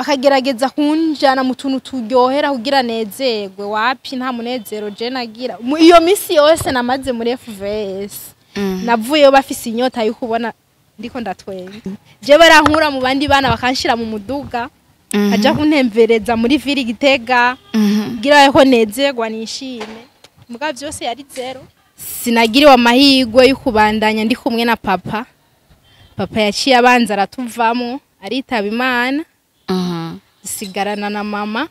bakagerageza kunjana mu tuntu turyohera kugira nezerwe wapi nta munezero je nagira iyo misi yose namaze muri FVS navuyeyo bafise inyota yo kubona ndiko ndatwenga je barankura mu bandi bana bakanshira mu muduga aja kuntemvereza muri viri Gitega kugira ko nezerwa nishime muga byose yari zero sinagiriwe amahirwe yo kubandanya ndi kumwe na papa yaciye abanza aratuvamo aritaba Imana sigarana na mama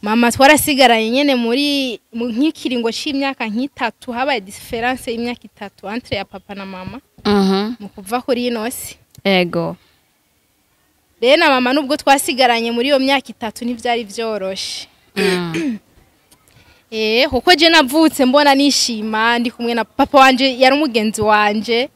mama twarasigaranye nyene muri nk'ikiringo c'imyaka nk'itatu habaye difference y'imyaka 3 entre ya papa na mama mu kuva kuri inosi ego rero na mama nubwo twasigaranye muri iyo myaka 3 ntivyari vyoroshe kuko je navutse mbona nishima ndi kumwe na papa wanje yari umugenzi wanje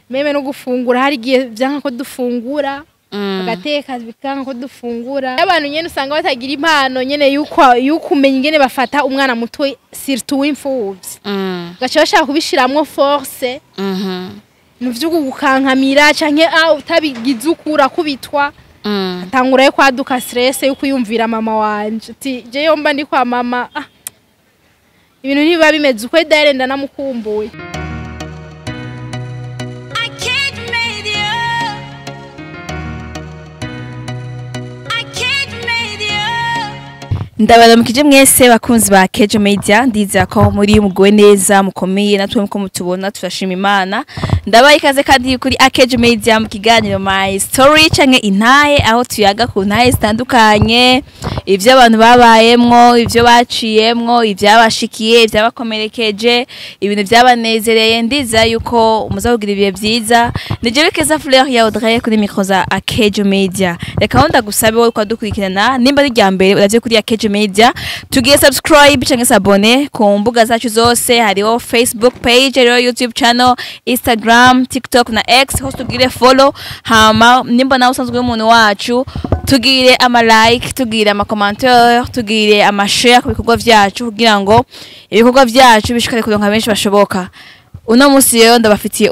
meme no gufungura hari giye vyanka ko dufungura bagateka bikanga ko dufungura abantu nyene usanga batagira impano nyene yuko umenya ingene bafata umwana muto surtout w'imfuvyi gacha bashaka kubishiramwo force mu vyugo gukankamira canke utabigize ukura kubitwa atangura yo kwaduka stress yo kuyumvira mama wanje ati je yomba ndi kwa mama ibintu ntibiba bimeze uko darenda namukumbuye ndabaramukije mwese bakunzi ba Kejo Media ndiza ko muri muguwe neza mukomeye natwe muko mutubona turashima Imana ndabaye ikaze kandi kuri Kejo Media mu kiganiro My Story canke intaye aho tuyaga ku ntaye zitandukanye ivyo abantu babayemwo ivyo baciyemwo ivyabashikiye ivyabakomerekeje ibintu vyabanezereye ndiza yuko muzavugira ibihe vyiza nije Keza Fleur ya Audrey kuri micro za Kejo Media reka ndagusabe wowe kwadukurikirana nimba ari ryambere uravye kuri Kejo Media tugiye subscribe canke s'abone ku mbuga zacu zose hariho Facebook page hariho YouTube channel Instagram TikTok na X host tugire follow hama nimba nawe usanzwe umuntu wacu tugire ama like tugire ama commentaire tugire ama share ku bikorwa vyacu kugira ngo ibikorwa vyacu bishikare kuronka benshi bashoboka uno musi rero ndabafitiye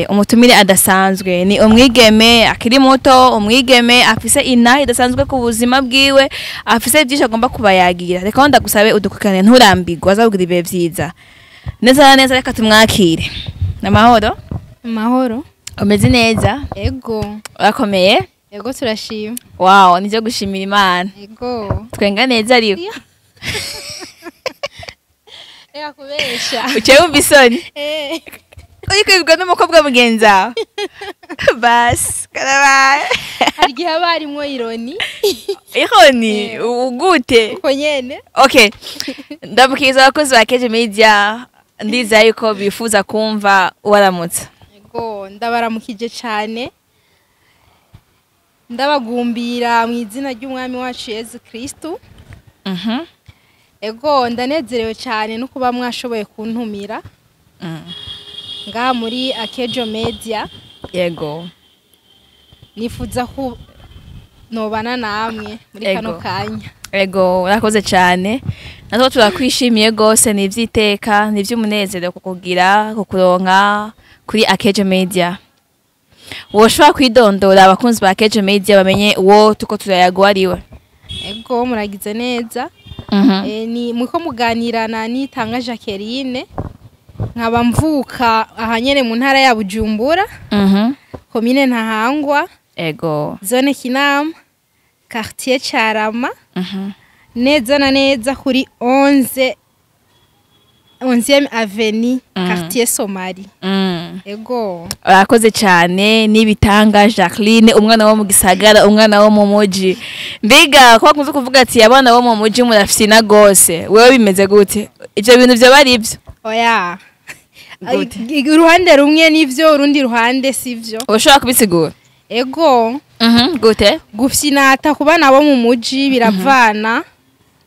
umutumire adasanzwe ni umwigeme akiri muto umwigeme afise inahi idasanzwe ku buzima bwiwe afise byinshi agomba kubayagira reka ndagusabe udukurikirane nturambirwa azavugira ibihe vyiza neza reka tumwakire namahoro umeze neza ego urakomeye ego turashima wow nije gushimira Imana ego twenga neza ariko ega kubesha uciye umbisoni uriko bibwa n'umukobwa mugenza bas karabaye hari gihe abarimwo ironi ugute uko nyene okay ndabukiza abakozi ba Kejo Media ndiza yuko bifuza kumva waramutse ego ndabaramukije cyane ndabagumbira mu izina ry'umwami wacu Yesu Kristo ego ndanezerewe cyane no kuba mwashoboye kuntumira ngaha muri Kejo Media yego nifuza ko nobana namwe muri kano kanya ego urakoze cyane natwe turakwishimiye gose nivyiteka nivyumunezero kukugira kukuronka kuri Kejo Media woshobora kwidondora abakunzi ba Kejo Media bamenye uwo tuko turayagwariwe ego muragize neza ni muko muganirana nitanga Jacqueline nkaba mvuka ahanyene mu ntara ya Bujumbura commune Ntahangwa ego zone Kinama quartier Carama neza na neza kuri 11e avenue quartier Somali ego urakoze cyane nibitanga Jacqueline umwana wo mu gisagara umwana wo mu muji mbega kwa kunze kuvuga ati abana bo mu muji murafina gose wewe bimeze gute ivyo bintu byo bari ivyo oya uruhande rumwe nivyo urundi ruhande sivyo ushobora kubisigura ego gute gufyinata kubana bo mu muji biravana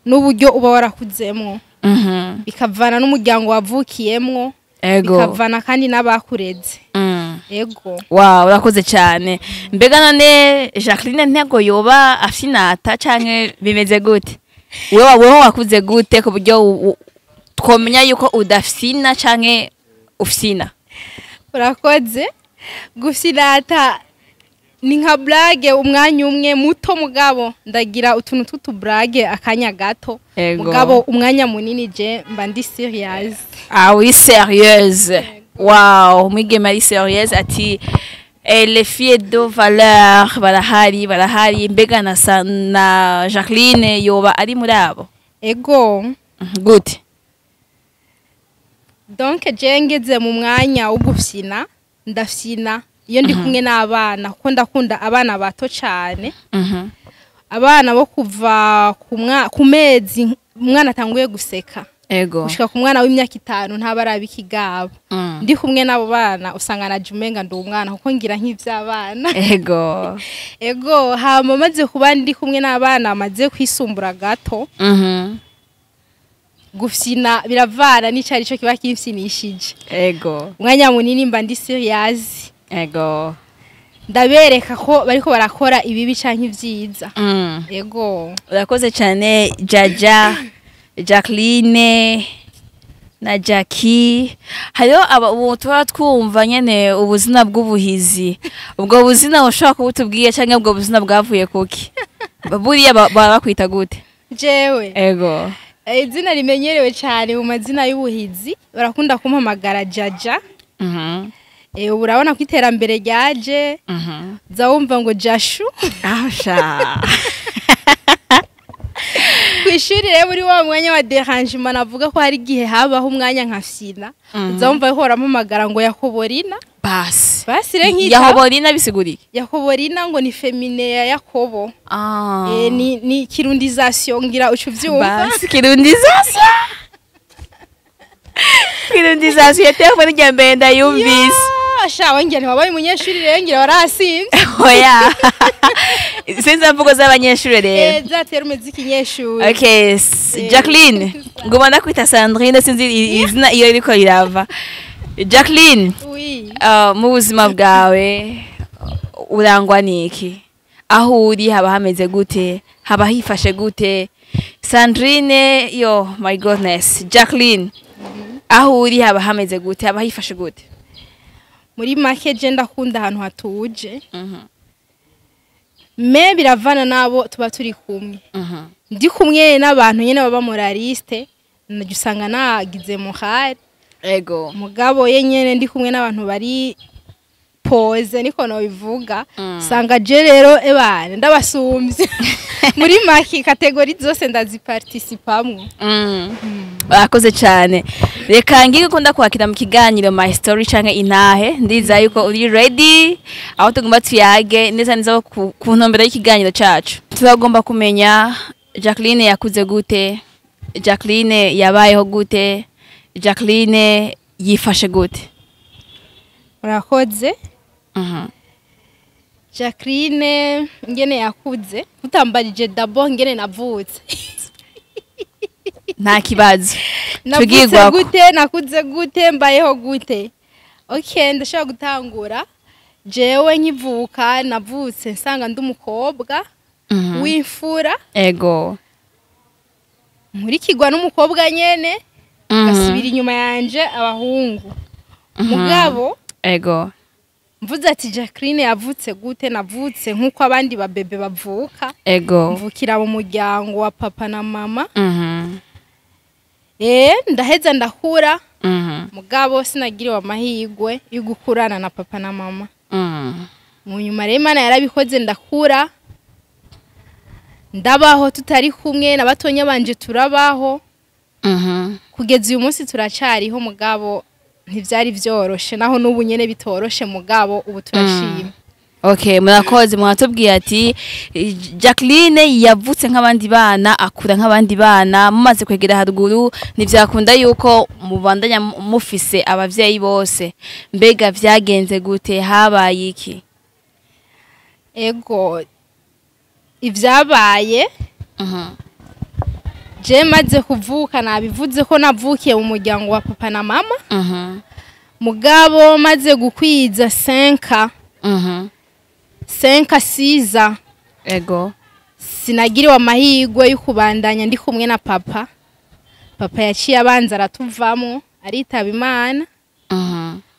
n'uburyo uba warakuzemwo bikavana n'umuryango wavukiyemwo bikavana kandi n'abakureze ego wow urakoze cyane mbega none Jacqueline ntego yoba afyinata canke bimeze gute wewe wakuze gute ku buryo twomenya yuko udafyina canke ufyina urakoze gufyinata ni nka blague umwanya umwe muto mugabo ndagira utuntu tw'utu blague akanya gato mugabo umwanya munini je mba ndi serious. Ah oui, sérieuse. Wow, mwigeme ari sérieuse ati les filles de valeur barahari mbega na Jacqueline yoba ari muri abo. Ego. Good. Donc je ngeze mu mwanya wo gufyina ndafyina iyo ndi kumwe n'abana kuko ndakunda abana bato cyane. Abana bo kuva ku mezi umwana atanguye guseka. Ego. Ushika ku mwana w'imyaka 5 ntabarabi kigabo. Ndi kumwe n'abo bana usanga na jumenga ndi umwana kuko ngira nk'ivy'abana. Ego. Ego hama maze kuba ndi kumwe n'abana maze kwisumbura gato. Gufyina biravana n'icari cyo kiba kimfyinishije. Ego. Umwanya munini mba ndi serious. Ego. Ndabereka ko bariko barakora ibibi canke ivyiza. Ego. Urakoze cyane Jaja, Jacqueline na Jackie. Hariho abo tuba twumva nyene ubuzina bw'ubuhizi. Ubwo buzina ushaka kubutubwiye canke ubwo buzina bwavuye kuki? Buriya bakwita gute? Jewe. Ego. Izina rimenyerewe cyane mu mazina y'ubuhizi barakunda kumpamagara Jaja. Urabona ko iterambere ryaje. Zawumva ngo Jashu. Asha. Kwishuri rero muri wa mwanya wa derangement navuga ko hari gihe habaho umwanya nkafyina. Zawumva hora mpamagara ngo Yakoborina. Basi re nkita. Yakoborina bisigurike. Yakoborina ngo ni femine ya Yakobo. Ni kirundization ngira ucuvyumva. Basi kirundization. Kirundization telefone ryambere ndayumvise. Asha wengene wabaye umunyeshuri rero ngira warasimye. Oya. Sinza mvugo z'abanyeshuri rero. Zatera umuziki nyeshuri. Okay, Jacqueline. Ngoma ndakwita Sandrine sinzi izina iyo iriko irava. Jacqueline. Oui. Mu buzima bwawe urangwa niki? Aho uri haba hameze gute? Haba hifashe gute? Sandrine, yo my goodness. Jacqueline. Aho uri haba hameze gute? Haba hifashe gute? Muri make je ndakunda ahantu hatuje. Me biravana nabo tuba turi kumwe. Ndi kumwe n'abantu nyene baba moraliste najusanga nagize muhari. Ego. Mugabo yenyene ndi kumwe n'abantu bari pose niko no bivuga. Sanga je rero ebane ndabasumbye. Muri make kategori zose ndaziparticipamwe. Urakoze cyane. Reka ngiye gukunda kwakira mu kiganiro My Story canke intahe ndiza yuko uri ready aho tugomba tuyage neza neza ku ntombero y'ikiganiro cacu. Turagomba kumenya Jacqueline yakuze gute? Jacqueline yabayeho gute? Jacqueline yifashe gute? Urakoze. Jacqueline ngene yakuze utambarije dabo ngene navutse. Nta kibazo. Nakuze gute mbayeho gute? Okay, ndashaka gutangura. Jewe nkivuka navutse nsanga ndumukobwa w'imfura. Ego. Muri kigwa n'umukobwa nyene gasubira inyuma yanje abahungu. Mugabo ego. Mvuze ati Jacqueline yavutse gute? Navutse nkuko abandi babebe bavuka. Ego. Mvukira mu muryango wa papa na mama. Ndaheza ndakura. Mugabo sinagiriwe amahirwe yo gukurana na papa na mama. Mu nyuma rero Imana yarabikoze ndakura. Ndabaho tutari kumwe n'abatonya banje turabaho. Kugeza uyu munsi turacariho mugabo ntivyari vyoroshe naho n'ubu nyene bitoroshe mugabo ubu turashima. Okay, murakoze mwatubwiye ati Jacqueline yavutse nk'abandi bana akura nk'abandi bana mumaze kwegera haruguru ntivyakunda yuko mubandanya mufise abavyeyi bose. Mbega vyagenze gute? Habaye iki? Ego ivyabaye je maze kuvuka nabivuze ko navukiye mu muryango wa papa na mama. Mugabo maze gukwiza 5 6 ego sinagiriwe amahirwe yo kubandanya ndi kumwe na papa. Papa yaciye abanza aratuvamo aritaba Imana.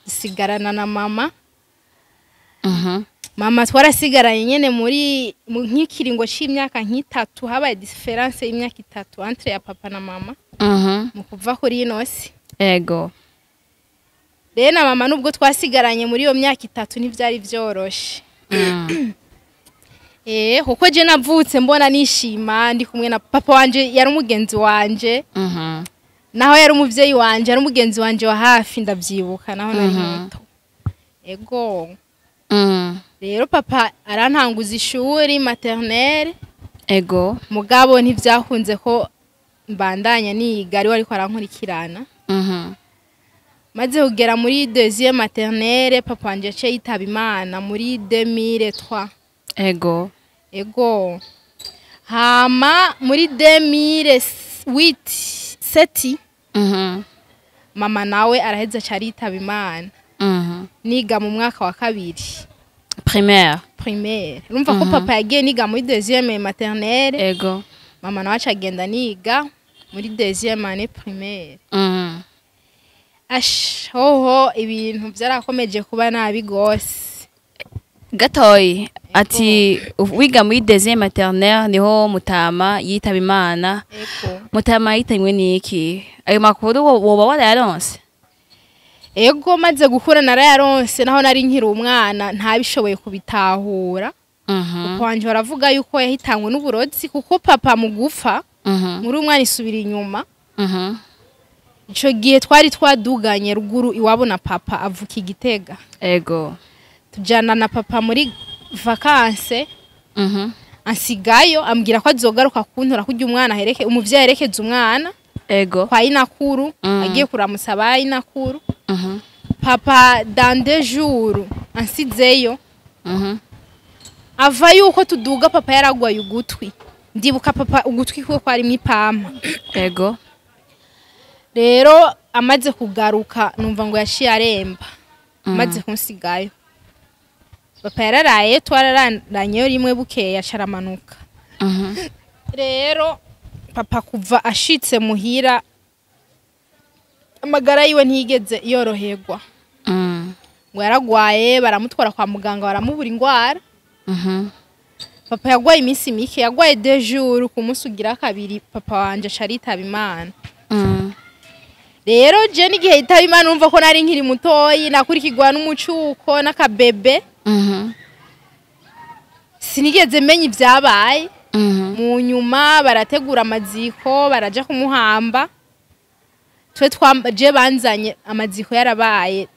Sigarana na mama. mama twarasigaranye nyene muri nk'ikiringo c'imyaka nk'itatu, habaye difference y'imyaka 3 entre ya papa na mama mu kuva kuri inosi. Ego. Rero na mama nubwo twasigaranye muri iyo myaka 3 ntivyari vyoroshe. Kuko je navutse mbona nishima ndi kumwe na papa wanje, yari umugenzi wanje. Naho yari umuvyeyi wanje, yari umugenzi wanje wa hafi, ndavyibuka naho nari muto. Ego. Rero papa arantanguza ishuri maternelle. Ego. Mugabo ntivyakunze ko mbandanya niga, ari ariko arankurikirana. Maze kugera muri deuxième maternelle, papa wanje yaciye yitaba Imana muri 2003. Ego. Ego. Hama muri 2007 mama nawe araheza cari yitaba Imana. Niga mu mwaka wa 2 primaire. Urumva ko papa yagiye niga muri deuxième maternelle. Ego. Mama nawe acagenda niga muri deuxième année primaire. Hoho ibintu byarakomeje kuba nabi gose. Gatoyi ati wiga muri deuxième maternelle niho Mutama yitaba Imana. Ego. Mutama yitanywe niki? Ayo makuru woba warayaronse? Ego, maze gukura narayaronse, naho nari nkiri umwana ntabishoboye kubitahura. Kuko wanje baravuga yuko yahitanywe n'uburozi, kuko papa mu gufa muri umwana isubira inyuma. Ico gihe twari twaduganye ruguru iwabo na papa avuka Igitega. Ego. Tujana na papa muri vacances. Ansigayo ambwira ko azogaruka kuntora kujya umwana umuvyeyi herekeza umwana. Ego. Kwa inakuru agiye kuramusaba inakuru. Papa dans 2 jours ansizeyo. Ava yuko tuduga papa yaragwaye ugutwi. Ndibuka papa ugutwi kwe kwari mwipampa. Ego. Rero amaze kugaruka numva ngo yashiye aremba. Maze kunsigayo. Papa yararaye, twararanye rimwe bukeye acaramanuka. Rero papa kuva ashitse muhira amagara yiwe ntigeze yoroherwa. Ngo yaragwaye, baramutwara kwa muganga, baramubura ingwara. Papa yagwaye iminsi mike, yagwaye 2 jours, ku munsi ugira 2 papa wanje acaritaba Imana. Rero je n'igihe yitaba Imana numva ko nari nkiri mutoyi, nakurikirwa n'umucuko n'akabebe. Sinigeze menya ibyabaye. Mu nyuma barategura amaziko, baraja kumuhamba. Je banzanye amaziko yarabaye,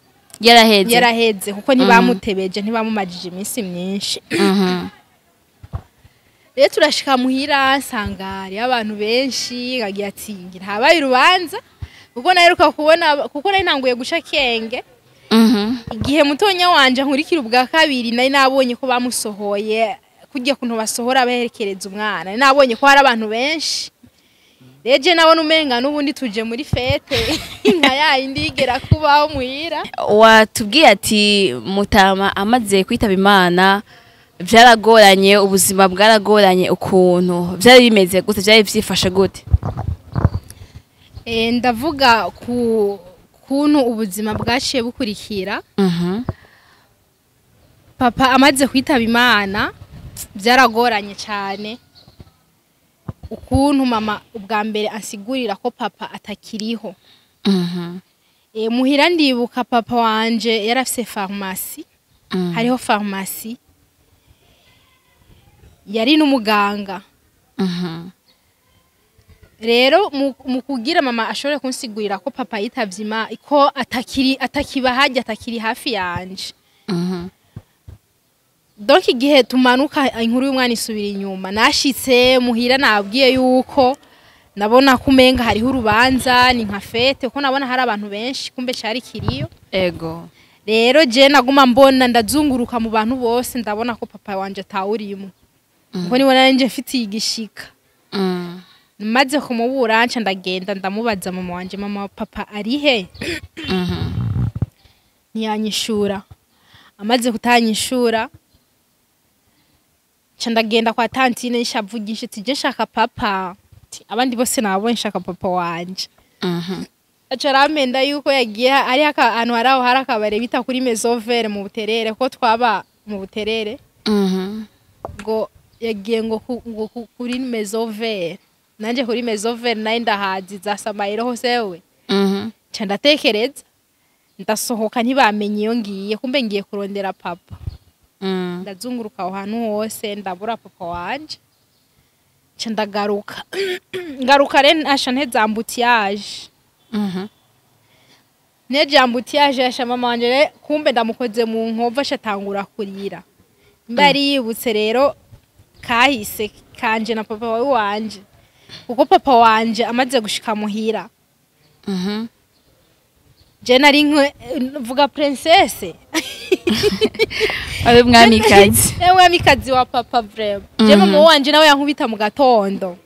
yaraheze kuko ntibamutebeje, ntibamumajije iminsi myinshi. Rero turashika muhira nsangari abantu benshi, ngagira ati ngira habaye urubanza, kuko naheruka kubona, kuko nari ntanguye guca kenge. Igihe mutonya wanje nkurikira ubwa 2 nari nabonye ko bamusohoye, kugiye kuntu basohora baherekereza umwana, nari nabonye ko hari abantu benshi. Reje nabona umenga n'ubundi tuje muri fete inka yayindi igera kubaho muhira. Watubwiye ati Mutama amaze kwitaba Imana vyaragoranye, ubuzima bwaragoranye, ukuntu vyari bimeze gute, vyari vyifashe gute? Ndavuga kuntu ubuzima bwaciye bukurikira. Papa amaze kwitaba Imana vyaragoranye cyane. Ukuntu mama ubwa mbere ansigurira ko papa atakiriho. Muhira ndibuka papa wanje yarafise pharmacie. Hariho pharmacie. Yari n'umuganga. Rero mu kugira mama ashobore kunsigurira ko papa yitavye Imana, ko atakiba hajya, atakiri hafi yanje. Donc igihe tumanuka inkuru y'umwana isubira inyuma, nashitse muhira nabwiye yuko nabona kumenga hariho urubanza, ni nka fete, ko nabona hari abantu benshi, kumbe cyari kiriyo. Ego. Rero je naguma mbona ndazunguruka mu bantu bose, ndabona ko papa wanje atawurimo. Kuko niwe nanje mfitiye igishika. Maze kumubura nca ndagenda ndamubaza mama wanje, mama papa ari he? Ntiyanyishura. Amaze kutanyishura nca ndagenda kwa tantine nshavugisha ati je nshaka papa. Abandi bose nabo nshaka papa wanje. Aca aramenda yuko yagiye ari ahantu haraho hari akabare bita kuri Maison Verte mu Buterere, ko twaba mu buterere ngo yagiye ngo kuri Maison Vert nanje kuri Maison Vert nayo ndahazi za Samayiro hose we nca ndatekereza ndasohoka ntibamenye iyo ngiye kumbe ngiye kurondera papa ndazunguruka aho hantu hose ndabura papa wanje nca ndagaruka ngaruka rero asha ntezambutiyaje nejambutiyaje asha mama wanje kumbe ndamukoze mu nkova ashatangura kurira mbari yibutse rero kahise kanje na papa wawe wanje kuko papa wanje amaze gushika muhira je nari vuga princesse ari mwamikazi mwamikazi wa papa vraiment je mama wanje nawe yankubita mu gatondo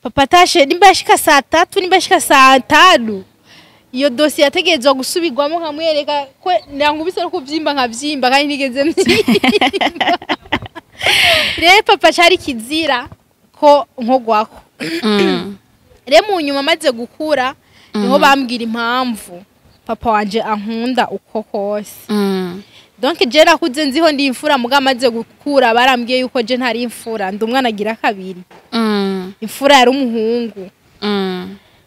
papa tashe nimbashika saa 3 nimbashika saa 5 iyo dossier yategezwa gusubirwamo nkamwereka ko nankubise no kuvyimba nkavyimba kandi nigeze mvyimba re papa cari kizira ko nkogwako re mu nyuma maze gukura niho bambwira impamvu papa wanje ankunda uko kose donc je nakuze nziho ndi imfura muga maze gukura barambwiye yuko je ntari imfura ndi umwana agira kabiri imfura yari umuhungu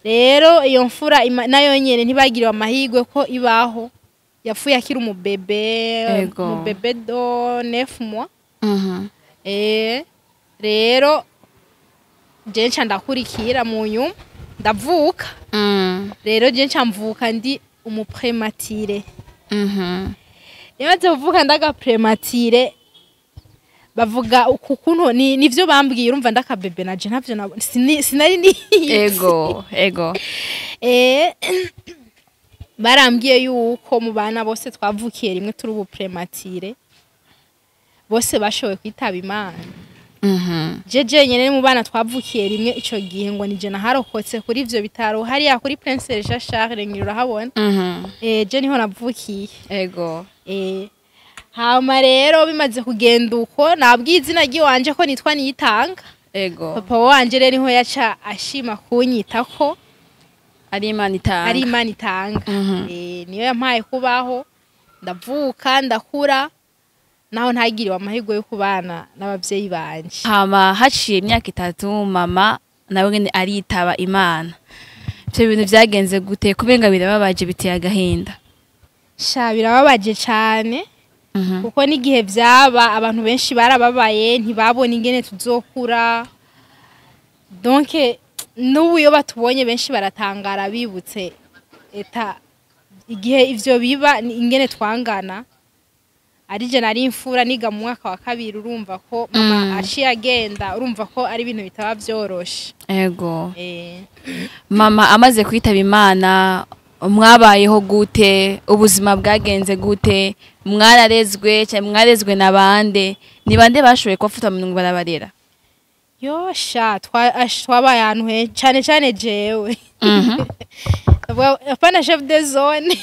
rero iyo mfura nayo nyene ntibagiriwe amahigwe ko ibaho yapfuye akiri umubebe do 9 mois rero je nca ndakurikira mu nyuma ndavuka rero je nca mvuka ndi umuprematire yamaze kuvuka ndaga prematire bavuga ukuntu nivyo bambwiye urumva ndakabebe naje ntavyo sinari ni ego barambwiye yuko mu bana bose twavukiye rimwe turi ubuprematire bose bashoboye kwitaba Imana jeje nyene mu bana twavukiye rimwe ico gihe ngo nije naharokotse kuri ivyo bitaro hariya kuri Prince Jean Charles ngiro habona je niho navukiye ego hama rero bimaze kugenda uko nabwiye izina giwanje ko nitwa Niyitanga ego papa wanje rero niho yaca ashima kunyitako ari Imana itanga niyo yampaye kubaho ndavuka ndakura naho ntagiriwe amahirwe yo kubana n'abavyeyi banje hama haciye imyaka 3 mama nawe ngene aritaba Imana ivyo bintu vyagenze gute kubenga birababaje biteye agahinda sha birababaje cyane kuko n'igihe vyaba abantu benshi barababaye ntibabona ingene tuzokura donc n'ubu yo batubonye benshi baratangara bibutse eta igihe ivyo biba ingene twangana ari je nari imfura niga mu mwaka wa kabiri urumva ko mama aciye agenda urumva ko ari ibintu bitaba vyoroshe ego mama amaze kwitaba Imana mwabayeho gute ubuzima bwagenze gute mwararezwe cyangwa mwarezwe nabande ni bande bashoboye kufuta mu ngo barabarera yosha twabaye ahantu he cyane jewe apana chef de zone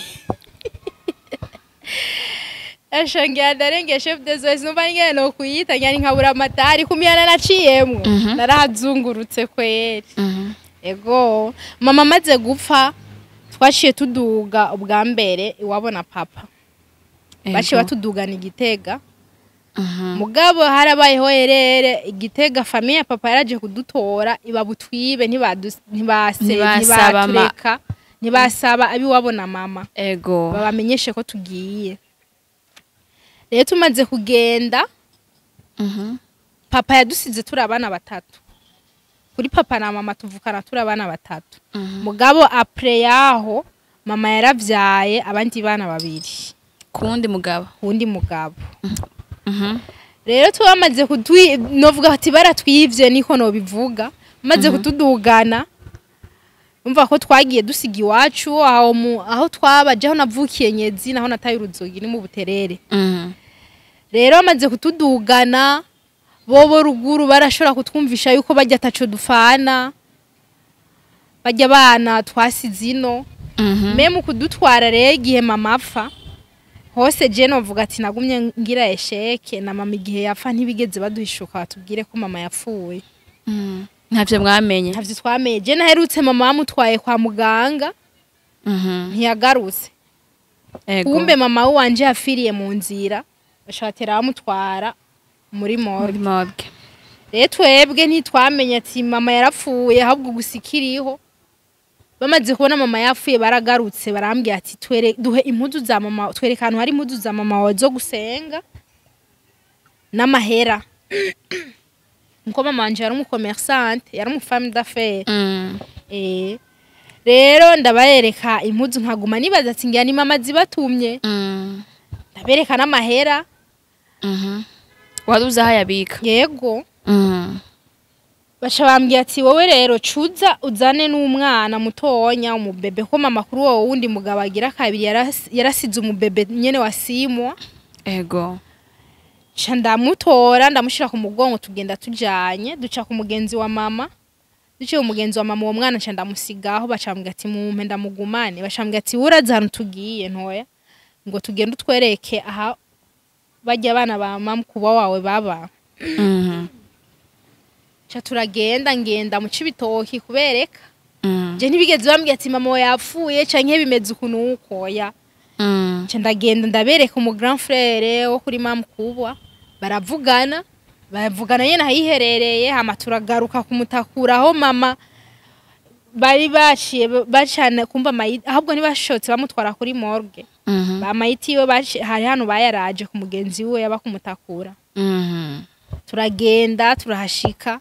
ashangira darenge chef de zone numva ngene no kuyita nyani nkabura amatari kumiyana naciyemwe narahazungurutse kweri ego mama maze gupfa twashiye tuduga ubwa mbere iwabona papa baciye batudugana Igitega mugabo harabayeho herere Igitega famille ya papa yaraje kudutora ibabutwibe ntibatureka ntibasaba abi wabona mama ego babamenyeshe ko tugiye rero tumaze kugenda papa yadusize turi abana batatu kuri papa na mama tuvukana turi abana batatu mugabo après yaho mama yaravyaye abandi bana babiri kundi mugabo rero tubamaze novuga ati baratwivye niko no bivuga maze kutudugana umva ko twagiye dusiga iwacu aho twabaje aho navukiye Nyezi naho nataye uruzogi ni mu buterere rero amaze kutudugana bobo ruguru barashobora kutwumvisha yuko bajya taco dufana bajya bana twasizino meme kudutwara rero igihe mama apfa hose je novuga ati nagumye ngira esheke na mama igihe yapfa ntibigeze baduhishuka batubwire ko mama yapfuye ntavyo mwamenye ntavyo twamenye je naherutse mama bamutwaye kwa muganga ntiyagarutse kumbe mama wanje yafiriye mu nzira bashatera bamutwara muri morgue rero twebwe ntitwamenye ati mama yarapfuye ahubwo gusikiriho bamaze kubona mama yapfuye baragarutse barambwiye ati duhe impuzu za mama twereka ahantu hari impuzu za mama wazo gusenga n'amahera nko mama wanje yari umucommerçante yari umufemme d'affaires rero ndabareka impuzu nkaguma nibaza ati ngira ni mama zibatumye ndabereka n'amahera waruza hayabika yego baca bambwiye ati wowe rero cuza uzane n'umwana mutonya umubebe ko mama kuri wowe wundi mugabo agira kabiri yarasize umubebe nyene wa Simwa ego ca ndamutora ndamushira ku mugongo tugenda tujanye duca ku mugenzi wa mama duciye umugenzi wa mama uwo mwana ca ndamusigaho bacambwiye ati mumpe ndamugumane bacambwiye ati uraza hano tugiye ntoya ngo tugende utwereke aha bajya abana ba mama kuba wawe baba cha turagenda ngenda mu cibitoki kubereka je ntibigeze bambwiye ati mama yapfuye canke bimeze ukuntu ukoya cha ndagenda ndabereka umu grand frère wo kuri mama kubwa baravugana nyene hayiherereye hama turagaruka kumutakuraho mama bari baciye bacana kumva mayiti ahubwo ntibashotse bamutwara kuri morgue bamayiti yo hari hano bayaraje ku mugenzi we yaba kumutakura turagenda turahashika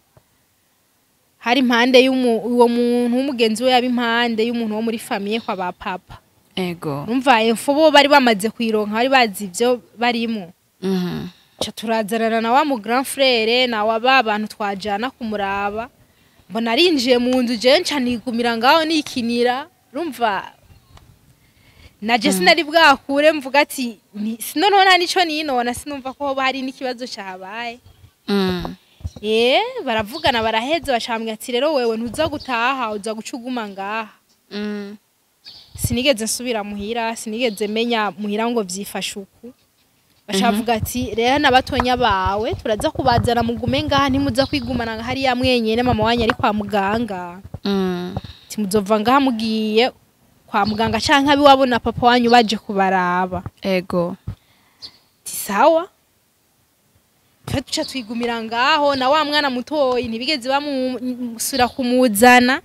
hari impande uwo muntu w'umugenzi we yaba impande y'umuntu wo muri famille kwa ba papa ego umva info bo bari bamaze kwironka bari bazi ivyo barimo cha turazarana na wa mu grand frère na wa babantu twajana kumuraba mbona arinjiye mu nzu je nca nigumira ngaho nikinira urumva naje sinari bwakure mvuga ati sinonona nico ninona sinumva ko hari n'ikibazo cyabaye baravugana baraheze bacambwe ati rero wewe ntuza gutaha uza gucuguma ngaha sinigeze nsubira muhira sinigeze menya muhira ngo vyifashe uku bashavuga ati rero nabatonya bawe turaza kubazana mugume ngaha ntimuza kwigumana nga hari ya mwenyene mama wanyu ari kwa muganga timuzova ngaha mugiye kwa muganga canke abi wabona papa wanyu baje kubaraba ego tisawa tuca twigumira ngaho na wa mwana mutoyi ntibigeze bamusura kumuzana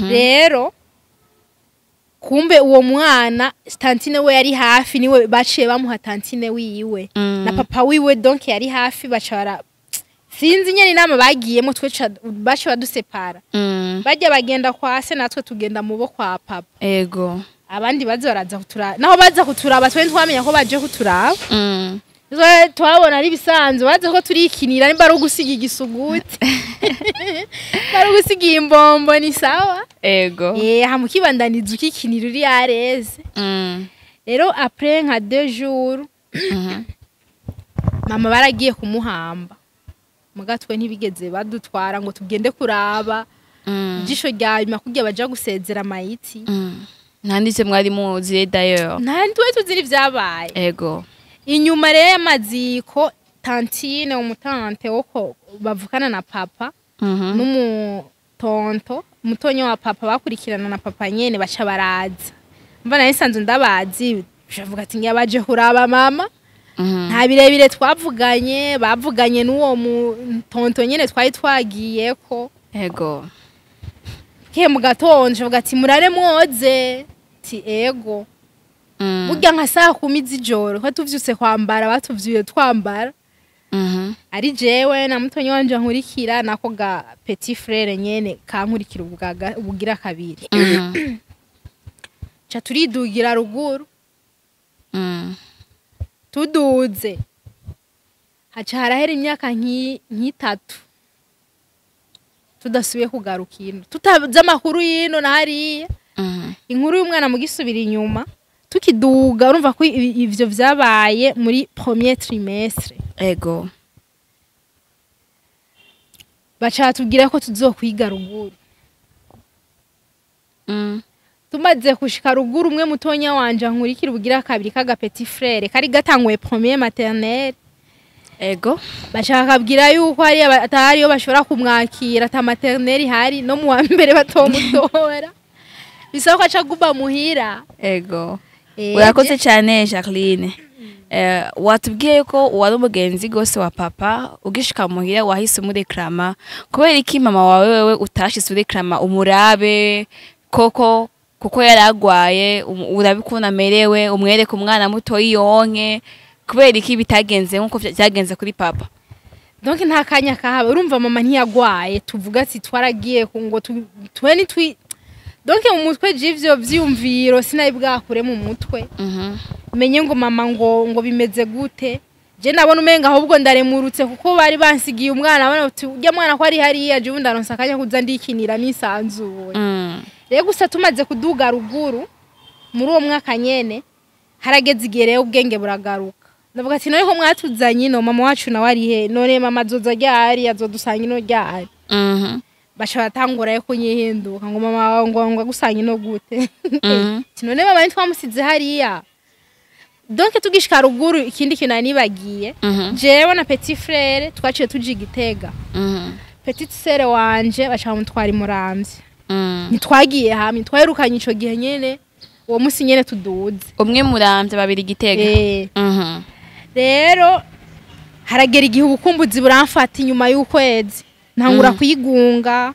rero kumbe uwo mwana tantine we yari hafi niwe baciye bamuha tantine wiwe na papa wiwe donc yari hafi bacara sinzi nyene inama bagiyemo twe baciye badusepara bajya bagenda kwa se natwe tugenda mu bo kwa papa ego abandi baze baraza kuturaba naho baza kuturaba twe ntwamenya ko baje kuturaba twabona ari bisanzwe baze ko turikinira nimba ari ugusiga igisuguti bari ugusiga imbombo ni sawa ego hamukibandaniza ukikinira uri yareze rero après nka 2 jours mama baragiye kumuhamba mugatwe ntibigeze badutwara ngo tugende kuraba ijisho rya nyuma kugira baje gusezera mayiti nanditse mwari muzi d'ailleurs ntwe tuziri vyabaye ego inyuma rero y'amaziko tantine umutante woko bavukana na papa n'umutonto umutonyo wa papa bakurikirana na papa nyene baca baraza mva nayo sanzu ndabazi bavuga ati ngiye baje kuraba mama nta birebire twavuganye bavuganye n'uwo mutonto nyene twari twagiyeko ego ke mu gatondo bavuga ati murare mwoze ti ego burya nka saa 10 z'ijoro ko tuvyutse kwambara batuvyuye twambara ari jewe na mutonyi wanje nkurikira nako ga petit frère nyene kankurikira ubugira kabiri cha turidugira ruguru tuduze haca harahera imyaka nk'itatu tudasubiye kugarukira tutaza amakuru yino na hariya inkuru y'umwana mugisubira inyuma tukiduga urumva ko ivyo vyabaye muri premier trimestre ego bacha tugira ko tuzokwiga ruguru tumaze kushika ruguru umwe mutonya wanje nkurikira ubugira kabiri kaga petit frère kari gatangwe premier maternelle ego bashaka kabwira yuko ari atari yo bashobora kumwakira ata maternelle hari no mu wa mbere batomutora bisoko aca guba muhira ego urakoze cyane Jacqueline. Watubwiye ko wari umugenzi gose wa papa ugishika muhira wahise umureklama kubera iki mama wawe wewe utashise ureklama umurabe kuko yaragwaye urabikuna merewe umwereke umwana muto yonke kubera iki bitagenze nkuko byagenze kuri papa? Donc nta kanya kahaba urumva mama ntiyagwaye tuvuga ati twaragiye ngo donc mu mutwe j'ivyo vyumviro sinabibwakure mu mutwe menye ngo mama ngo bimeze gute je nabona umenga ahubwo ndaremurutse kuko bari bansigiye umwana abana uti ujya mwana ko ari hariya je ndaronsa kanya kuza ndikinira nisanzuwe rero gusa tumaze kuduga ruguru muri uwo mwaka nyene harageze igere ubwenge buragaruka ndavuga ati none ko mwatuzanye no mama wacu na wari he none mama azoza ryari azodusanga ino ryari basha batangura yo kunyihinduka ngo mama ngo gusanga ino gute none mama ntitwamusize hariya donc tugishika ruguru ikindi kintu nibagiye jewe na petit frère twaciye tuji Gitega petite sœur wanje bacha mutwari Muramvya nitwagiye hamwe twayirukanye ico gihe nyene uwo musi nyene tuduze umwe Muramvya babiri Gitega rero haragera igihe ubukumbuzi buramfata inyuma y'ukwezi ntangura kuyigunga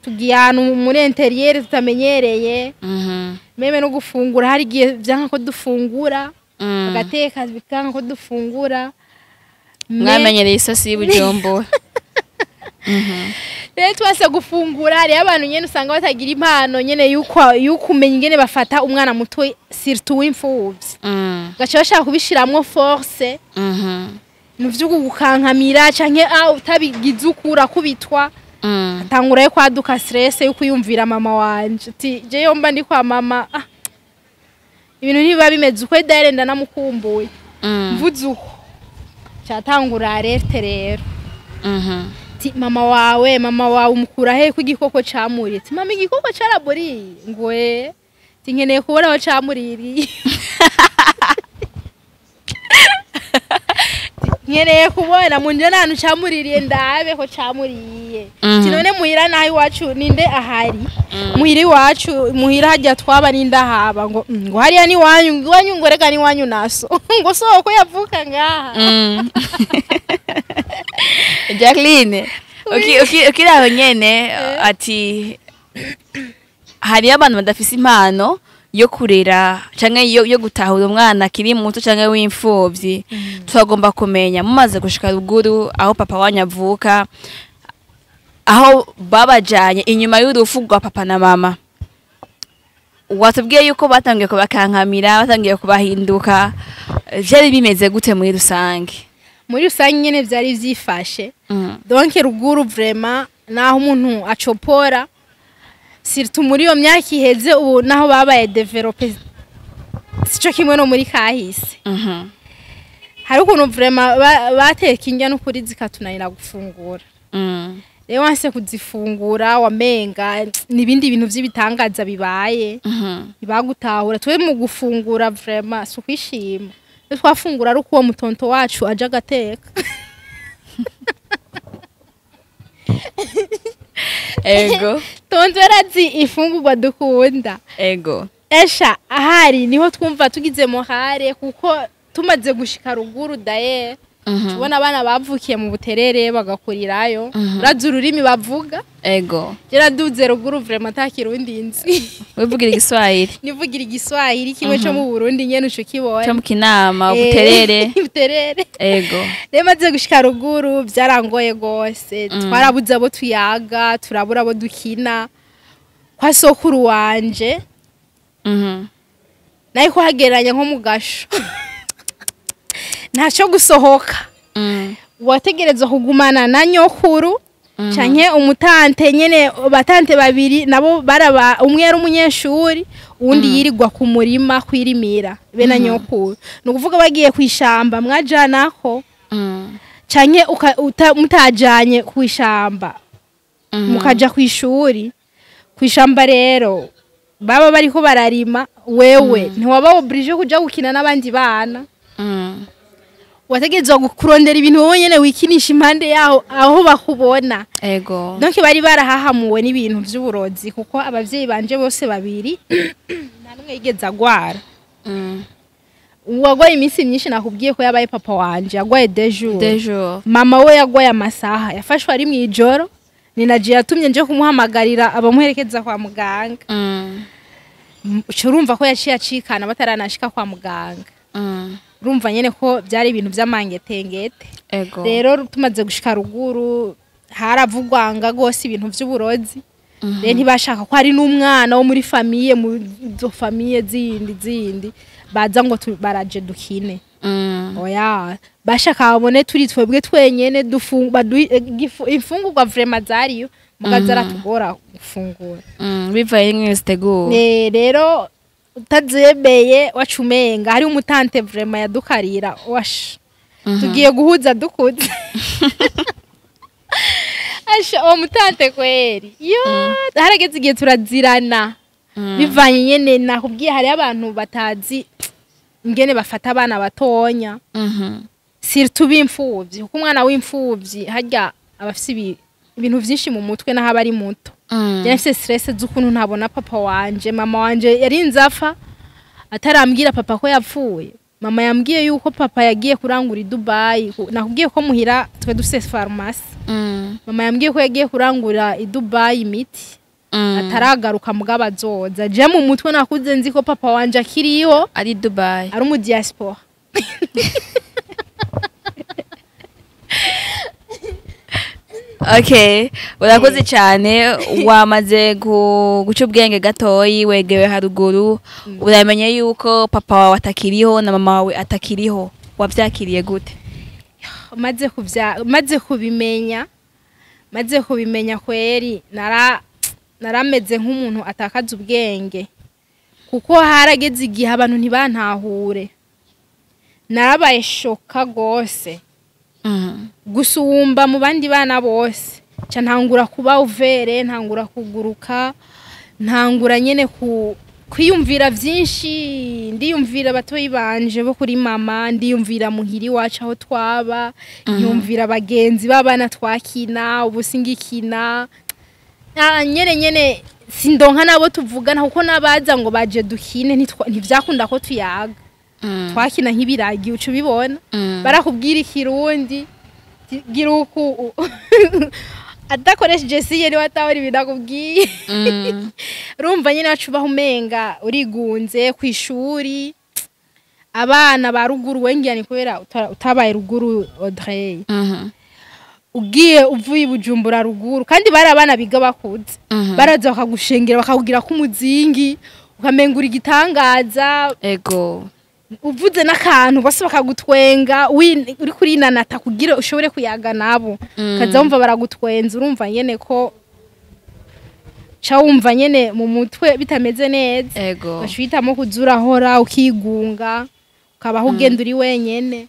tugiyana muri interieur tutamenyereye meme no gufungura hari gihe byanka ko dufungura agateka bikanga ko dufungura mwamenyereye isosi y'Ubujumbura rero twase gufungura ari abantu nyene usanga batagira impano nyene yuko umenya ingene bafata umwana muto surtout w'imfuvyi gacha bashaka kubishiramwo force nuvyo gukankamira canke utabigize ukura kubitwa atangura yo kwaduka stress yo kuyumvira mama wanje ati je yomba ndi kwa mama ibintu ntibiba bimeze uko darenda namukumbuye mvuze uko cyatangura alerte rero ti mama wawe umukura he ku gikoko camuriye ti mama igikoko carabori ngwe ti nkeneye kubona aho camuririye nkeneye kubona munje nanu camuririye ndabe ko camuriye tinone muhira nahi wacu ninde ahari muhira wacu muhira hajya twaba ninda haba ngo hariya ni wanyu ngo rega ni wanyu naso ngo soko yavuka ngaha Jacqueline ukiraho nyene ati hari abantu badafise impano yo kurera canke yo gutahura umwana kiri muto canke w'imfuvyi twagomba kumenya mumaze gushika ruguru aho papa wanyavuka aho babajanye inyuma y'urufu rwa papa na mama watubwiye yuko batangiye kubakankamira batangiye kubahinduka vyari bimeze gute muri rusange nyene vyari vyifashe donc ruguru vraiment naho umuntu acopora surtout muri yo myaka iheze ubu naho babaye developer sico kimwe no muri kahise hari ukuntu vraiment bateka indya no kuri zikatunanira gufungura rero wanse kuzifungura wamenga nibindi bintu vy'ibitangaza bibaye ibagutahura twe mu gufungura vraiment sukwishima twafungura ari uko mutonto wacu aje agateka ego tonto razi ifungurwa dukunda ego esha ahari niho twumva tugize mohare kuko tumaze gushika ruguru daye tubona abana bavukiye mu buterere bagakurirayo urazi ururimi bavuga ego jera duze ruguru vraiment takirundi nzi wivugira igiswahili nivugira igiswahili kimwe cyo mu Burundi nyene uco kibona cyo mu Kinama ubuterere ego remaze gushika ruguru byarangoye gose twarabuze abo tuyaga turabura abo dukina kwa sokuru wanje nayo kuhageranya nko mu gasho ntaco gusohoka wategereza kugumana na nyokuru canke umutante nyene batante babiri nabo baraba umwe ari umunyeshuri uwundi yirirwa ku murima kwirimira be na nyokuru nukuvuga bagiye kwishamba mwajanako canke mutajanye kwishamba mukaja kwishuri kwishamba rero baba bariko bararima wewe ntiwaba oblige kuja gukina n'abandi bana wategezwa kurondera ibintu wowe nyene wikinisha impande yaho aho bakubona ego donc bari barahahamuwe n'ibintu vy'uburozi kuko abavyeyi banje bose babiri nta numwe yigeze agwara uwagwaye iminsi myinshi nakubwiye ko yabaye papa wanje yagwaye dejour mama we yagwaye amasaha yafashwe ari mwijoro ni naje yatumye nje kumuhamagarira abamuherekeza kwa muganga urumva ko yaciye acikana bataranashika kwa muganga urumva nyene ko byari ibintu by'amangetengete rero tumaze gushika ruguru haravugwanga gose ibintu by'uburozi rero ntibashaka ko ari n'umwana wo muri famiye mu famiye zindi baza ngo baraje dukine oya bashaka babone turi twebwe twenyene ifungurwa vraiment zariyo mugaza aratugora gufungura bivaye nk'iziteguwe rero utazebeye wacumenga hari umutante vraiment yadukarira wash tugiye guhuza dukuze asha o mutante kweri yo harageze igihe turazirana bivanye nyene nakubwiye hari abantu batazi ingene bafata abana batonya surtout b'imfuvyi kuko umwana w'imfuvyi harya abafise ibintu vyinshi mu mutwe naho abari muto yafise stress z'ukuntu ntabona papa wanje mama wanje yarinze apfa atarambwira papa ko yapfuye mama yambwiye yuko papa yagiye kurangura i Dubai nakubwiye ko muhira twe dufise pharmacy mama yambwiye ko yagiye kurangura i Dubai imiti ataragaruka mugaba azoza je mu mutwe nakuze nzi ko papa wanje akiriho ari Dubai ari mu diaspora Okay, urakoze cyane wamaze guca ubwenge gatoyi wegewe haruguru uramenye yuko papa wawe atakiriho na mama wawe atakiriho wavyakiriye gute? maze kubimenya kweri narameze nk'umuntu atakaza ubwenge kuko harageze igihe abantu ntibantahure narabaye shoka gose gusumba mu bandi bana bose ca ntangura kuba uvere ntangura kuguruka ntangura nyene kwiyumvira vyinshi ndiyumvira batoyi banje bo kuri mama ndiyumvira muhiri wacu aho twaba nyumvira bagenzi babana twakina ubusingikina nyene sindonka nabo tuvugana kuko nabaza ngo baje dukine ntivyakunda ko tuyaga twakina nk'ibiragi ucu bibona barakubwira ikirundi gira uku adakoresheje siye ni watawari binakubwiye urumva nyine wacubaho umenga urigunze ku ishuri abana ba ruguru wengiyani kubera utabaye ruguru Audrey ugiye uvuye Bujumbura ruguru kandi bari abana biga bakuze baraza bakagushengera bakakugira ko umuzingi ukamengura igitangaza ego uvuze n'akantu bose bakagutwenga uri kuri nanata kugira ushobore kuyaga nabo kaza wumva baragutwenza urumva nyene ko cha wumva nyene mu mutwe bitameze neza ego bashitamo kuzura hora ukigunga ukabaho ugenda uri wenyene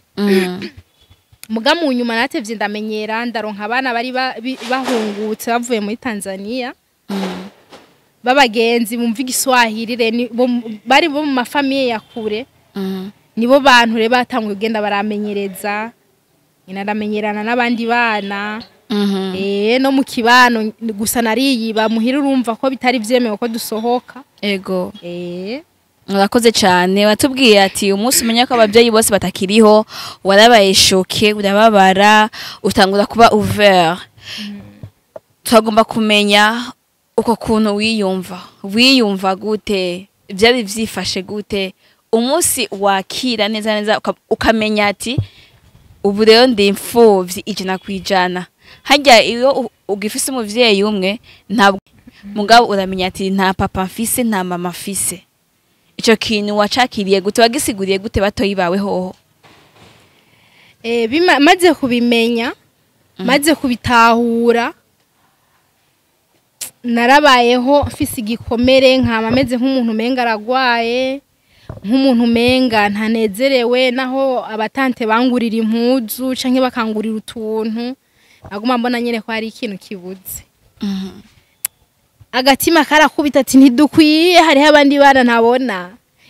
muga mu nyuma natevye ndamenyera ndaronka abana bari bahungutse bavuye muri Tanzania babagenzi bumva igiswahili bari bo mu mafamiye ya kure nibo bantu re batanguye kugenda baramenyereza inaramenyerana n'abandi bana no mu kibano gusa nariyiba muhira urumva ko bitari vyemewe ko dusohoka ego urakoze cyane watubwiye ati umunsi umenya ko abavyeyi bose batakiriho warabaye shoke urababara utangura kuba ouvert twagomba kumenya uko kuntu wiyumva gute byari vyifashe gute umunsi wakira neza ukamenya ati ubu rero ndi imfuvyi ijana kwijana hajya iyo ugifise umuvyeyi umwe ntabwo mugabo uramenya ati nta papa mfise nta mama mfise ico kintu wacakiriye gute wagisiguriye gute batoyi bawe hoho maze kubimenya maze kubitahura narabayeho mfise igikomere nkama ameze nk'umuntu menga aragwaye nk'umuntu menga ntanezerewe naho abatante bangurira impuzu canke bakangurira utuntu aguma mbona nyene ko hari ikintu kibuze agatima karakubita ati ntidukwiye hariho abandi bana ntabona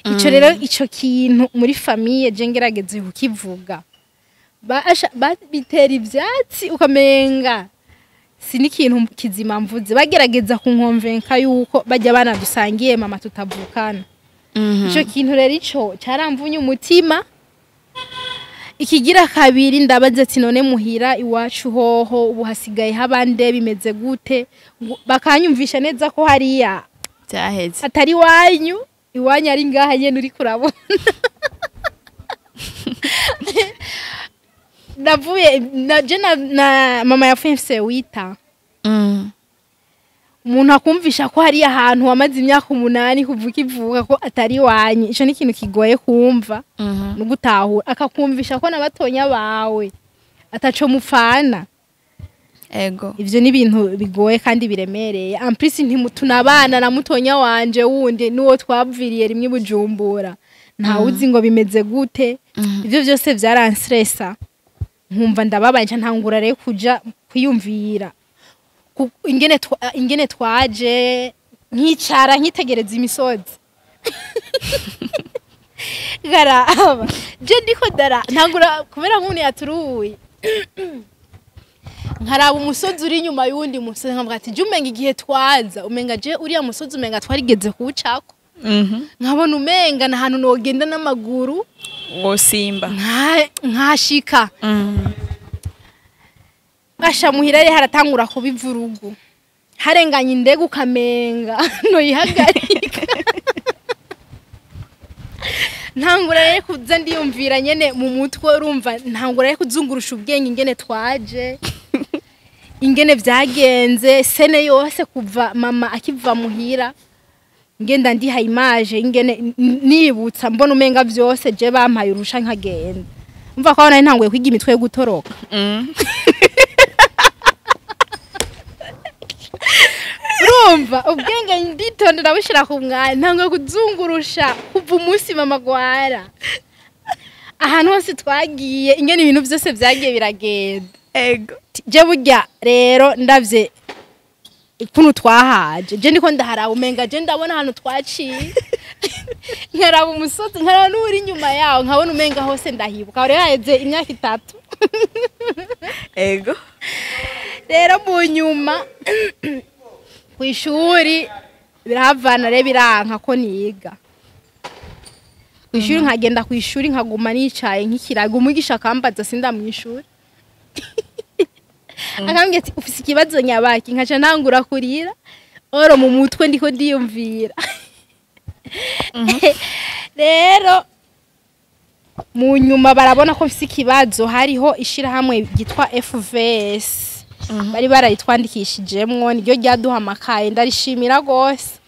ico rero ico kintu muri famiye je ngerageze kukivuga bitera ivyatsi ukamenga sini kintu kizima mvuze bagerageza kunkonvenka yuko bajya bana dusangiye mama tutavukana ico kintu rero ico caramvunye umutima. Ikigira kabiri ndabaza ati none muhira iwacu hoho ubu hasigaye habande bimeze gute, bakanyumvisha neza ko hariya byaheze atari wanyu, iwanyu ari ngaha nyene uri kurabona. Navuye na mama yafunse wita umuntu akumvisha ko hari ahantu wamaze imyaka 8 kuvuka ivuka ko atari wanyu, ico ni ikintu kigoye kumva no gutahura, akakumvisha ko nabatonya bawe ataco mufana. ego Ivyo ni ibintu bigoye kandi biremereye. Amplisi ntimutunabana na mutonya wanje wundi nuwo twaviriye rimwe Bujumbura, nta uzi ngo bimeze gute. Ivyo byose vyaranstressa, nkumva ndababaye ntangura rero kuja kwiyumvira ingene twaje, nkicara nkitegereza imisozi. Garaba je ndiko dara ntangura kubera nkuni yaturuye nkaraba umusozi uri inyuma y'undi musozi, nkavuga ati je umenga igihe twaza umenga je uriya musozi umenga twarigeze kuwucako. Nkabona umenga na hantu nogenda n'amaguru wosimba nkashika. Basha muhira rero haratangura kubivurugu, harenganye indege ukamenga no yihagarika. Ntangura rero kuza ndiyumvira nyene mu mutwe, urumva ntangura rero kuzungurusha ubwenge ingene twaje, ingene vyagenze sene yose kuva mama akiva muhira, ngenda ndiha image ingene nibutsa mbona umenga vyose je bampaye urusha nkagenda. Umva ko nari ntanguye kwiga imitwe yo gutoroka. Urumva ubwenge nditondera bushira ku mwanya, ntanguye kuzungurusha kuva umunsi mama gwara. Ahantu hose twagiye ingene ibintu vyose vyagiye biragenda. ego Je burya rero ndavye ikuntu twahaje, je ndiko ndaharaba umenga je ndabona ahantu twaciye. Nkaraba umusozi nkaraba n'uri inyuma yawo, nkabona umenga hose ndahibuka. Rero haheze imyaka 3. ego Rero mu nyuma kwishuri birahavana rero biranka ko niga. Kwishuri nkagenda kwishuri nkaguma nicaye nk'ikirago, umugisha akambaza sinda mu ishuri. Akambwira ati ufise ikibazo nyabaki, nkaca ntangura kurira oro mu mutwe ndiko ndiyumvira. Rero mu nyuma barabona ko mfise ikibazo, hariho ishira hamwe gitwa FVS bari barayitwandikishijemwo, niryo ryaduha amakaye ndarishimira gose.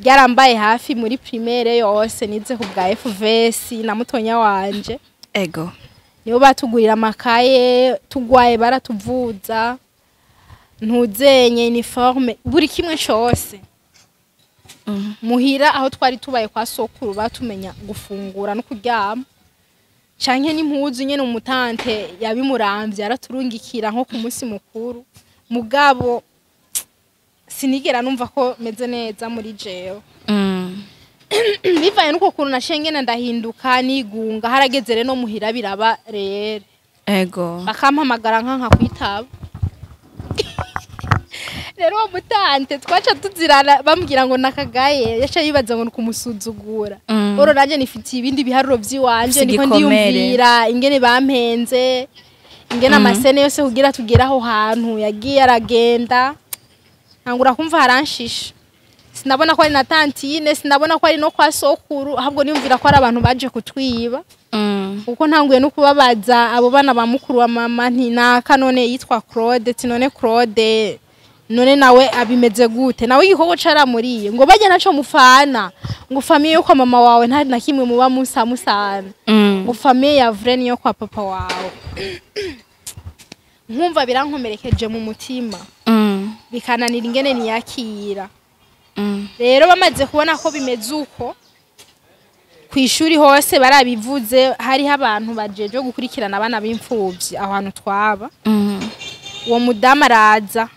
Ryarambaye hafi muri primaire yose nize ku bwa FVS na mutonya wanje. ego Nibo batugurira amakaye, tugwaye baratuvuza, ntuzenye uniforme buri kimwe cyose. Muhira aho twari tubaye kwa sokuru batumenya gufungura no kuryama, canke n'impuzu nyene umutante yabimuramvye araturungikira nko ku munsi mukuru. Mugabo sinigera numva ko meze neza muri jewe. Bivaye nuko kuntu nashengena ndahinduka nigunga, harageze rero no muhira biraba rero. ego Bakampamagara nka kwitaba. Rero uwo mutante twaca tuzirana bambwira ngo nakagaye, yaca yibaza ngo nukumusuzugura. Oro nanje nifitiye ibindi biharuro vyiwanje, niko ndiyumvira ingene bampenze, ingene amasene yose kugira tugera aho hantu yagiye aragenda. Ntangura kumva haranshisha. Sinabona ko ari na tantine, sinabona ko ari no kwa sokuru, ahubwo niyumvira ko ari abantu baje kutwiba. Uko ntanguye no kubabaza abo bana ba mukuru wa mama nti naka none yitwa Claude, tinone Claude none nawe abimeze gute, nawe igikoko caramuriye ngo bajya naco mufana, ngo famille yo kwa mama wawe nta na kimwe muba musamusana, ngo famille ya vrai niyo kwa papa wawe. Nkumva birankomerekeje mu mutima, bikananira ingene niyakira. Rero bamaze kubona ko bimeze uko, kwishuri hose barabivuze, hari abantu bajeje gukurikirana abana b'imfuvyi aho hantu twaba. Uwo mudamu araza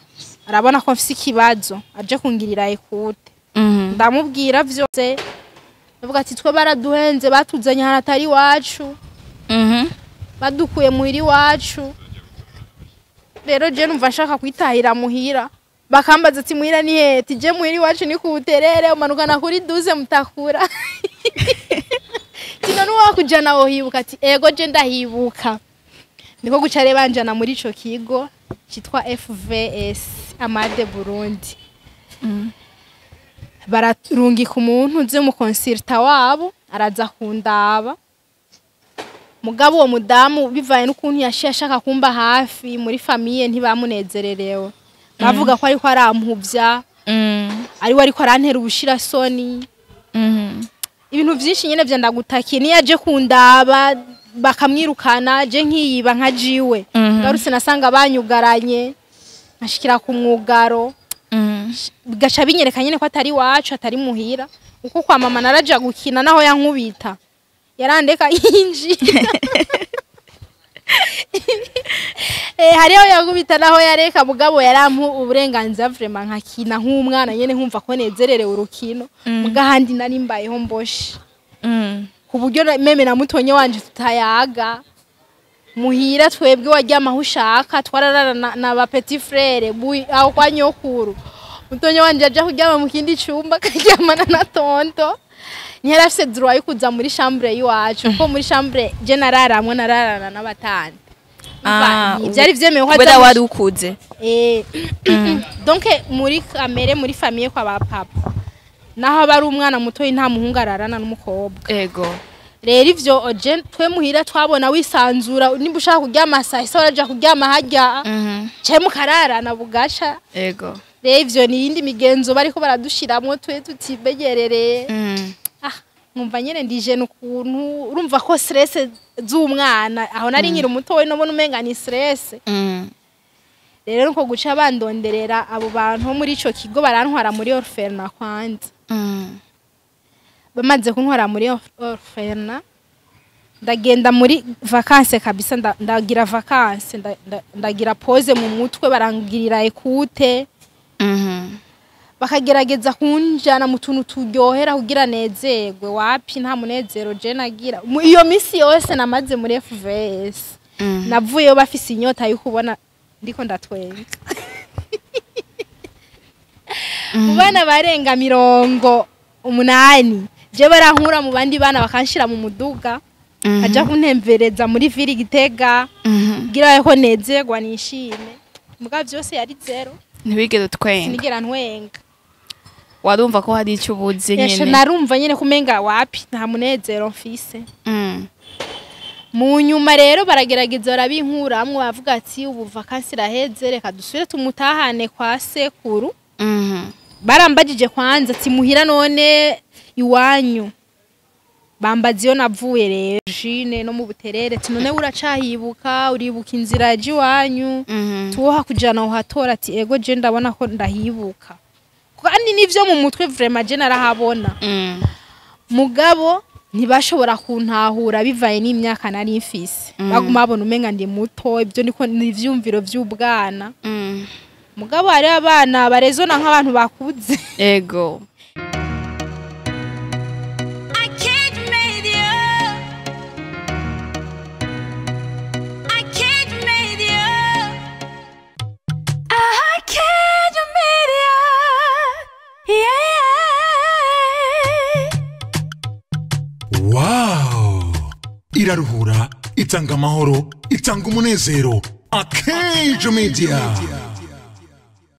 arabona ko mfise ikibazo, aje kungirira ekute. Ndamubwira vyose, bavuga ati twe baraduhenze, batuzanye hano atari wacu, badukuye muhiri wacu. Rero je numva nshaka kwitahira muhira, bakambaza ati muhira ni he? Tije muhiri wacu ni kubuterere, umanukana kuri 12 mutakura. wakujana aho hibuka ati ego je ndahibuka niko guca rero banjana muri ico kigo cyitwa FVS Amade Burundi. Bararungika umuntu uze mu consulta wabo araza kundaba mugabo uwo mudamu bivaye n'ukuntu yashiye ashaka kumba hafi muri famille ntibamunezererewe bavuga ko ariko arampuvya ariko arantera ubushira soni ibintu byinshi nyene vya ndagutakiye ni yaje kundaba bakamwirukana je nkiyiba nka jiwe garutse nasanga banyugaranye ashikira ku mwugaro gacha binyereka nyene ko atari wacu atari muhira uko kwa mama naraja gukina naho yankubita yarandeka yinjira hariho yagubita naho yareka mugabo yarampu uburenganzira vraiment nkakina nk'umwana nyene nkumva ko nezererewe urukino mugahandi nari mbayeho mboshe ku buryo meme na mutonye wanje tutayaga muhira twebwe waryama aho ushaka twararana na ba petit frère aho kwa nyokuru mutonye wanje aje kuryama mu kindi cyumba karyamana na tonto ntiyarafise droit yo kuza muri chambre yiwacu ko muri chambre je nararamwe nararana n'abatandi byari vyemewe ko weda wari ukuze donc muri kamere muri famille kwa ba papa naho bari umwana muto nta muhungu ararana n'umukobwa ego rero ivyo oje twe muhira twabona wisanzura nimba ushaka kuryama saa isa uraja kuryama harya cye mukararana bugaca ego rero ivyo ni indi migenzo bariko baradushiramwo twe tutibegerereye nkumva nyene ndije n'ukuntu urumva ko stress z'umwana aho nari nkiri umuto we nobona umenga ni stress rero nuko guca bandonderera abo bantu muri ico kigo barantwara muri orphelina kwanza bamaze kuntwara muri orphelina ndagenda muri vacances kabisa ndagira vacances ndagira pause mu mutwe barangirira ekute bakagerageza kunjana mu tuntu turyohera kugira nezerwe wapi nta munezero je nagira iyo misi yose namaze muri FVS navuyeyo bafise inyota yo kubona ndiko ndatwenga mubana barenga 80 je barankura mu bandi bana bakanshira mu muduga aja kuntembereza muri viri Gitega gira ko nezerwa nishime muga byose yari zero ntibigeze twenga sinigera ntwenga warumva ko hari icyo ubuze nyene yeshe narumva nyene kumenga wapi nta munezero mfise mu nyuma rero baragerageza barabinkuramwe bavuga ati ubu vacances iraheze reka dusubire tumutahane kwa sekuru barambagije kwanza ati muhira none iwanyu bambaziyo navuye rero jine no mu buterere none uracahibuka uribuka inzira yaje iwanyu tuha kujana aho hatora ati ego je ndabona ko ndahibuka kandi nivyo mu mutwe vraiment je narahabona mugabo ntibashobora kuntahura bivaye n'imyaka nari mfise baguma babona umenga ndi muto ibyo niko nivyumviro vy'ubwana mugabo ari abana barezona nk'abantu bakuze ego Wow! Iraruhura, itanga amahoro, itanga umunezero. Akejo Media.